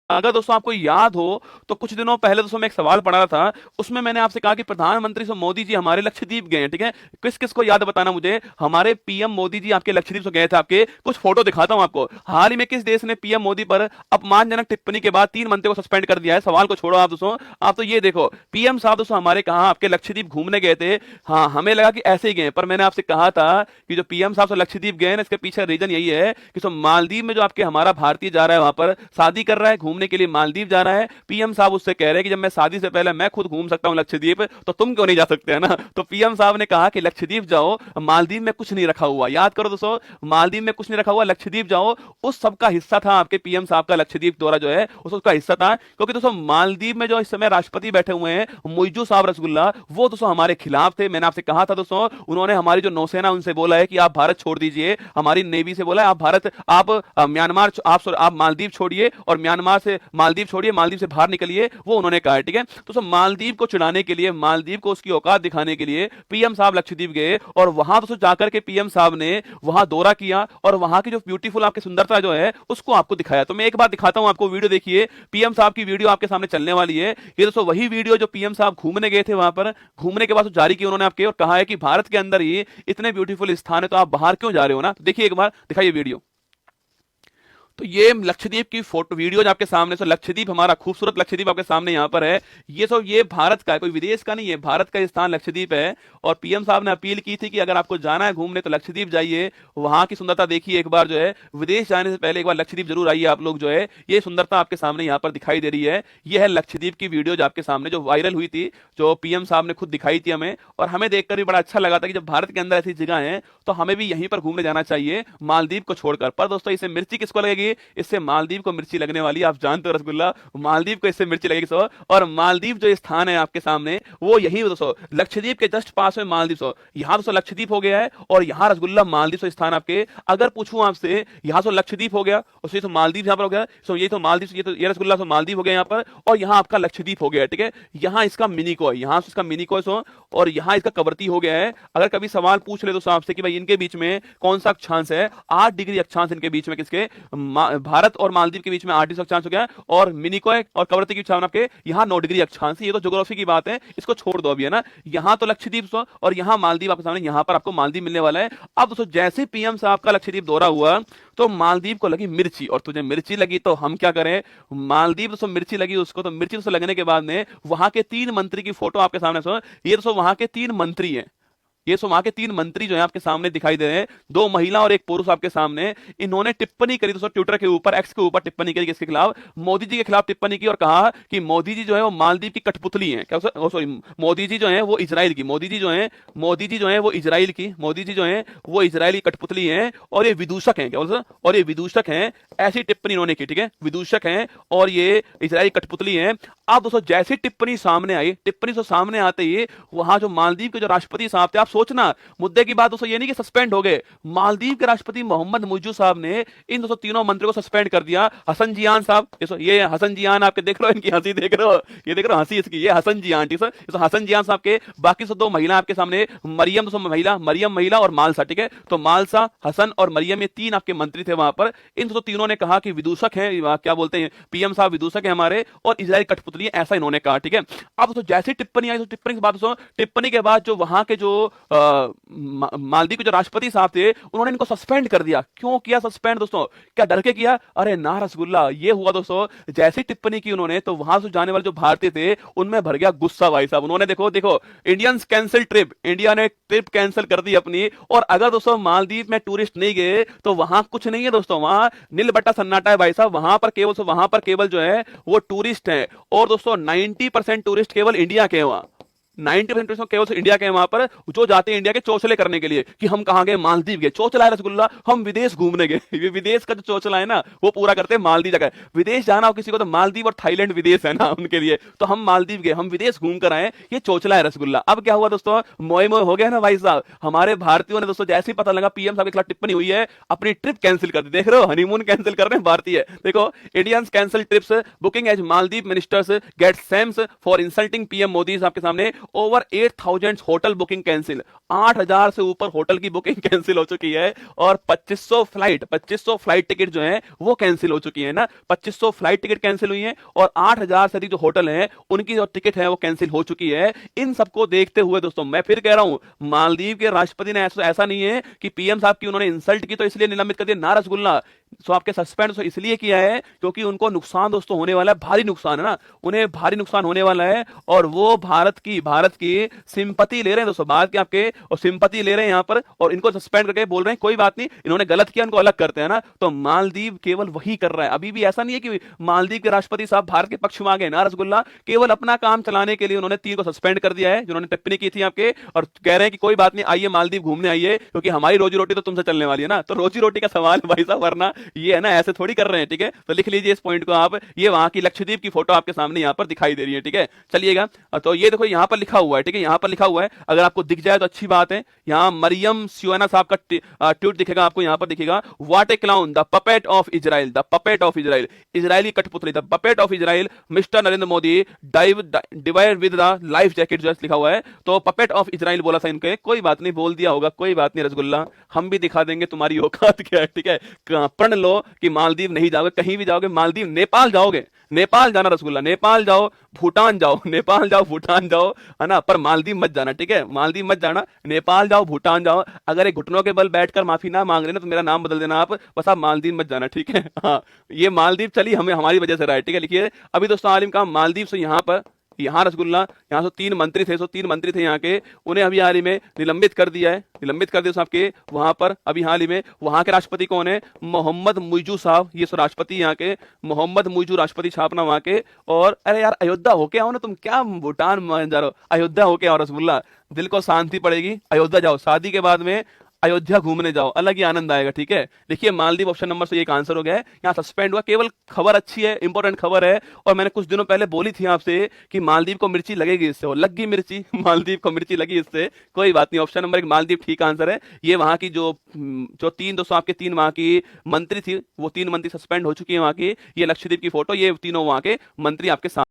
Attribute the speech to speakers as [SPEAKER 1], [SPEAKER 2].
[SPEAKER 1] अगर दोस्तों आपको याद हो तो कुछ दिनों पहले दोस्तों मैं एक सवाल पढ़ा रहा था, उसमें मैंने आपसे कहा कि प्रधानमंत्री से मोदी जी हमारे लक्षद्वीप गए हैं, ठीक है। किस किस को याद है बताना मुझे। हमारे पीएम मोदी जी आपके लक्षद्वीप से गए थे। आपके कुछ फोटो दिखाता हूं आपको। हाल ही में किस देश ने पीएम मोदी पर अपमानजनक टिप्पणी के बाद 3 मंत्रियों को सस्पेंड कर दिया है। सवाल को छोड़ो आप दोस्तों, आप तो ये देखो, पीएम साहब दोस्तों हमारे कहा आपके लक्षद्वीप घूमने गए थे। हाँ, हमें लगा कि ऐसे ही गए, पर मैंने आपसे कहा था कि जो पीएम साहब से लक्षद्वीप गए ना, इसके पीछे रीजन यही है कि तो मालदीव में जो आपके हमारा भारतीय जा रहा है, वहां पर शादी कर रहा है, घूमने के लिए मालदीव जा रहा है। पीएम साहब उससे कह रहे हैं कि जब मैं शादी से पहले मैं खुद घूम सकता हूं लक्षद्वीप, तो तुम क्यों नहीं जा सकते, है ना। तो पीएम साहब ने कहा कि लक्षद्वीप जाओ, मालदीव में कुछ नहीं रखा हुआ। याद करो दोस्तों, मालदीव में कुछ नहीं रखा हुआ, लक्षद्वीप जाओ। उस सब का हिस्सा था आपके पीएम साहब का लक्षद्वीप दौरा जो है, उसका हिस्सा था। क्योंकि दोस्तों मालदीव में जो इस समय राष्ट्रपति बैठे हुए हैं मुइज्जू साहब रसगुल्ला, वो दोस्तों हमारे खिलाफ थे। मैंने आपसे कहा था दोस्तों, उन्होंने हमारी जो नौसेना उनसे बोला है कि आप भारत छोड़ दीजिए, हमारी नेवी से बोला है आप भारत, आप म्यांमार, आप मालदीव छोड़िए और म्यांमार से मालदीव छोड़िए, मालदीव से बाहर निकलिए, वो उन्होंने कहा है, ठीक है। तो सब मालदीव को चिढ़ाने के लिए, मालदीव को उसकी औकात दिखाने के लिए पीएम साहब लक्षद्वीप गए और वहां दोस्तों जाकर के पीएम साहब ने वहां दौरा किया और वहां की जो ब्यूटीफुल आपकी सुंदरता जो है उसको आपको दिखाया। तो मैं एक बार दिखाता हूं आपको, वीडियो देखिए, पीएम साहब की वीडियो आपके सामने चलने वाली है। ये दोस्तों वही वीडियो जो पीएम साहब घूमने गए थे, वहां पर घूमने के बाद जारी की उन्होंने आपके, और कहा है कि भारत के अंदर ही इतने ब्यूटीफुल स्थान है तो आप बाहर क्यों जा रहे हो ना। तो देखिए एक बार दिखाइए वीडियो। तो ये लक्षद्वीप की फोटो वीडियो आपके सामने, सो लक्षद्वीप हमारा खूबसूरत लक्षद्वीप आपके सामने यहाँ पर है। ये सब ये भारत का है, कोई विदेश का नहीं है, भारत का स्थान लक्षद्वीप है। और पीएम साहब ने अपील की थी कि अगर आपको जाना है घूमने तो लक्षद्वीप जाइए, वहां की सुंदरता देखिए एक बार, जो है विदेश जाने से पहले एक बार लक्षद्वीप जरूर आइए आप लोग, जो है ये सुंदरता आपके सामने यहाँ पर दिखाई दे रही है। ये है लक्षद्वीप की वीडियो जो आपके सामने जो वायरल हुई थी, जो पीएम साहब ने खुद दिखाई थी हमें, और हमें देखकर भी बड़ा अच्छा लगा था कि जब भारत के अंदर ऐसी जगह है तो हमें भी यहीं पर घूमने जाना चाहिए, मालदीव को छोड़कर। पर दोस्तों इसे मिर्ची किसको लगेगी, इससे मालदीव को मिर्ची लगने वाली, आप जानते हो रसगुल्ला, मालदीव को इससे मिर्ची लगेगी सो। और मालदीव जो स्थान है आपके सामने वो यही दोस्तों लक्षद्वीप के जस्ट पास में मालदीव सो, यहां दोस्तों लक्षद्वीप हो गया है और यहां रसगुल्ला मालदीव से स्थान आपके। अगर पूछूं आपसे, यहां तो लक्षद्वीप हो गया और तो मालदीव यहां पर हो गया, सो ये तो मालदीव, ये तो ये रसगुल्ला तो मालदीव हो गया यहाँ पर, और यहाँ आपका लक्षद्वीप हो गया, ठीक है। यहाँ इसका मिनी कोय, यहाँ इसका मिनी कोय सो, और यहाँ इसका कवरती हो गया है। अगर कभी सवाल पूछ ले दोस्तों आपसे कि भाई इनके बीच में कौन सा अक्षांश है, 8 डिग्री अक्षांश इनके बीच में, किसके, भारत और मालदीव के बीच में 8 डिग्री अक्षांश हो गया, और मिनिकॉय और कवरती के बीच में आपके यहाँ 9 डिग्री अक्षांश। ये तो ज्योग्राफी की बात है, इसको छोड़ दो अभी, है ना। यहाँ तो लक्षद्वीप सो और यहाँ मालदीव आपके सामने, यहाँ पर आपको मालदीव मिलने वाला है। अब दोस्तों जैसे पीएम साहब का लक्षद्वीप दौरा हुआ तो मालदीव को लगी मिर्ची, और तुझे मिर्ची लगी तो हम क्या करें, मालदीव दोस्तों मिर्ची लगी उसको, तो मिर्ची दोस्तों लगने के बाद में वहां के 3 मंत्री की फोटो आपके सामने सो, ये दोस्तों वहां के 3 मंत्री हैं। ये सो वहां के 3 मंत्री जो है आपके सामने दिखाई दे रहे हैं, 2 महिला और 1 पुरुष आपके सामने। इन्होंने टिप्पणी करी दोस्तों ट्विटर के ऊपर, एक्स के ऊपर टिप्पणी करी, किसके खिलाफ, मोदी जी के खिलाफ टिप्पणी की, और कहा कि मोदी जी जो है वो मालदीव की कठपुतली हैं, क्या सॉरी, मोदी जी जो है वो इजराइल की, मोदी जी जो है वो इजराइल की, मोदी जी जो है वो इजराइल की कठपुतली हैं, और ये विदूषक हैं, क्या बोलते हैं, और ये विदूषक हैं। ऐसी टिप्पणी इन्होंने की, ठीक है, विदूषक हैं और ये इजराइल कठपुतली हैं। अब दोस्तों जैसी टिप्पणी सामने आई, टिप्पणी से सामने आते ही वहां जो मालदीव के जो राष्ट्रपति साहब थे, आप सोचना मुद्दे की बात दोस्तों ये नहीं कि सस्पेंड हो गए, मालदीव के राष्ट्रपति मोहम्मद मुइज्जू साहब ने इन दोस्तों तीनों मंत्रियों को सस्पेंड कर दिया। हसन जियान साहब, ये हसन जियान आपके देख लो, इनकी हंसी देख रहे हो, ये देख रहे हो हंसी इसकी, ये हसन जियान, ठीक है, हसन जियान साहब के, बाकी सब 2 महिला आपके सामने, मरियम दोस्तों महिला और मालसा, ठीक है। तो मालसा, हसन और मरियम, ये 3 आपके मंत्री थे वहां पर। इन दोस्तों तीनों ने कहा कि विदूषक है, क्या बोलते हैं पीएम साहब, विदूषक है हमारे और इजराइल कठपुतली, ऐसा इन्होंने कहा, ठीक है। अब तो जैसे टिप्पणी आई, तो टिप्पणी के बाद टिप्पणी के बाद जो वहां के जो मालदीव के जो राष्ट्रपति साहब थे उन्होंने इनको सस्पेंड कर दिया। क्यों किया सस्पेंड दोस्तों, क्या डर के किया, अरे ना रसगुल्ला, ये हुआ दोस्तों जैसी टिप्पणी की उन्होंने, तो वहां से जाने वाले जो भारतीय थे उनमें भर गया गुस्सा भाई साहब। उन्होंने देखो इंडियंस कैंसिल ट्रिप, इंडिया ने ट्रिप कैंसिल कर दी अपनी। और अगर दोस्तों मालदीव में टूरिस्ट नहीं गए तो वहां कुछ नहीं है दोस्तों, वहां नील बट्टा सन्नाटा है भाई साहब। वहां पर केवल जो है वो टूरिस्ट है, और दोस्तों 90% टूरिस्ट केवल इंडिया के हैं वहां, 90% केवल इंडिया के वहां पर जो जाते हैं इंडिया के चौचले करने के लिए कि हम कहां गए, मालदीव गए, चौचला है रसगुल्ला, हम विदेश घूमने गए। ये विदेश का जो चौचला है ना वो पूरा करते हैं मालदीव जगह। विदेश जाना हो किसी को तो मालदीव और थाईलैंड विदेश है ना उनके लिए, तो हम मालदीव गए, हम विदेश घूम कर आए, ये चौचला है रसगुल्ला। अब क्या हुआ दोस्तों, मोए मोए हो गया ना भाई साहब, हमारे भारतीयों ने दोस्तों जैसे ही पता लगा पीएम साहब के खिलाफ टिप्पणी हुई है, अपनी ट्रिप कैंसिल कर दी। देख रहे हो, हनीमून कैंसिल कर रहे हैं भारतीय। देखो, Indians cancel trips booking as Maldives ministers get slams for insulting PM Modi आपके सामने। ओवर 8,000 होटल बुकिंग कैंसिल, 8,000 से ऊपर होटल की बुकिंग कैंसिल हो चुकी है, और 2500 फ्लाइट टिकट जो है वो कैंसिल हो चुकी है ना, 2500 फ्लाइट टिकट कैंसिल हुई है, और 8,000 से अधिक जो होटल है उनकी जो टिकट है वो कैंसिल हो चुकी है। इन सबको देखते हुए दोस्तों मैं फिर कह रहा हूं, मालदीव के राष्ट्रपति ने ऐसा नहीं है कि पीएम साहब की उन्होंने इंसल्ट की तो इसलिए निलंबित कर दिया, ना रसगुल्ला। सो आपके सस्पेंड तो इसलिए किया है क्योंकि उनको नुकसान दोस्तों होने वाला है, भारी नुकसान है ना, उन्हें भारी नुकसान होने वाला है, और वो भारत की सिंपति ले रहे हैं दोस्तों, भारत के आपके और सिंपति ले रहे हैं यहां पर, और इनको सस्पेंड करके बोल रहे हैं कोई बात नहीं, इन्होंने गलत किया उनको अलग करते हैं ना। तो मालदीव केवल वही कर रहा है, अभी भी ऐसा नहीं है कि मालदीव के राष्ट्रपति साहब भारत के पक्ष में आ गए ना रसगुल्ला, केवल अपना काम चलाने के लिए उन्होंने 3 को सस्पेंड कर दिया है जिन्होंने टिप्पणी की थी आपके, और कह रहे हैं कि कोई बात नहीं, आइए मालदीव घूमने आइए, क्योंकि हमारी रोजी रोटी तो तुमसे चलने वाली है ना। तो रोजी रोटी का सवाल भाई साहब, वरना ये है ना, ऐसे थोड़ी कर रहे हैं, ठीक है। तो लिख लीजिए इस पॉइंट को आप, ये वहां की लक्षद्वीप की फोटो आपके सामने यहां पर दिखाई दे रही है, ठीक है। चलिएगा, तो ये देखो यहां पर लिखा हुआ है, ठीक है, यहां पर लिखा हुआ है, अगर आपको दिख जाए तो अच्छी बात है। यहां मरियम सियोना साहब का ट्वीट दिखेगा आपको, यहां पर दिखेगा, what a clown, the puppet of Israel, the puppet of Israel, इजरायली कठपुतली, the puppet of Israel, mister Narendra Modi divide with the life jacket, जो लिखा हुआ है। तो पपेट ऑफ इजराइल बोला था इनके, कोई बात नहीं, बोल दिया होगा, कोई बात नहीं रसगुल्ला, हम भी दिखा देंगे तुम्हारी औकात क्या है, ठीक है। प्रण लो कि मालदीव नहीं जाओगे, कहीं भी जाओगे, मालदीव नेपाल जाओगे, नेपाल जाना रसगुल्ला, नेपाल जाओ, भूटान जाओ, नेपाल जाओ, भूटान जाओ, है ना, पर मालदीव मत जाना, ठीक है, मालदीव मत जाना, नेपाल जाओ, भूटान जाओ। अगर एक घुटनों के बल बैठकर माफी ना मांग रहे ना तो मेरा नाम बदल देना आप, बस आप मालदीव मत जाना, ठीक है। हाँ, ये मालदीव चली हमें हमारी वजह से रहा है, ठीक है। लिखिए अभी दोस्तों, आलिम का मालदीव से यहाँ पर, यहाँ रसगुल्ला, यहाँ से 3 मंत्री थे, 3 मंत्री थे यहाँ के, उन्हें अभी हाल ही में निलंबित कर दिया है, निलंबित कर दिया आपके वहां पर अभी हाल ही में। वहां के राष्ट्रपति कौन है? मोहम्मद मुइजू साहब, ये सो राष्ट्रपति यहाँ के, मोहम्मद मुइजू राष्ट्रपति छापना वहां के। और अरे यार, अयोध्या होके आओ ना, तुम क्या भूटान मान जा रहे हो, अयोध्या होके आओ रसगुल्ला, दिल को शांति पड़ेगी, अयोध्या जाओ, शादी के बाद में अयोध्या घूमने जाओ, अलग ही आनंद आएगा, ठीक है। देखिए मालदीव ऑप्शन नंबर से एक आंसर हो गया है, यहाँ सस्पेंड हुआ, केवल खबर अच्छी है, इंपॉर्टेंट खबर है। और मैंने कुछ दिनों पहले बोली थी आपसे कि मालदीव को मिर्ची लगेगी इससे, और लग गई मिर्ची, मालदीव को मिर्ची लगी इससे, कोई बात नहीं, ऑप्शन नंबर 1 मालदीव ठीक आंसर है। ये वहां की जो 3 दोस्तों आपके 3 वहां की मंत्री थी, वो 3 मंत्री सस्पेंड हो चुकी है वहां की, ये लक्षद्वीप की फोटो, ये तीनों वहां के मंत्री आपके सामने।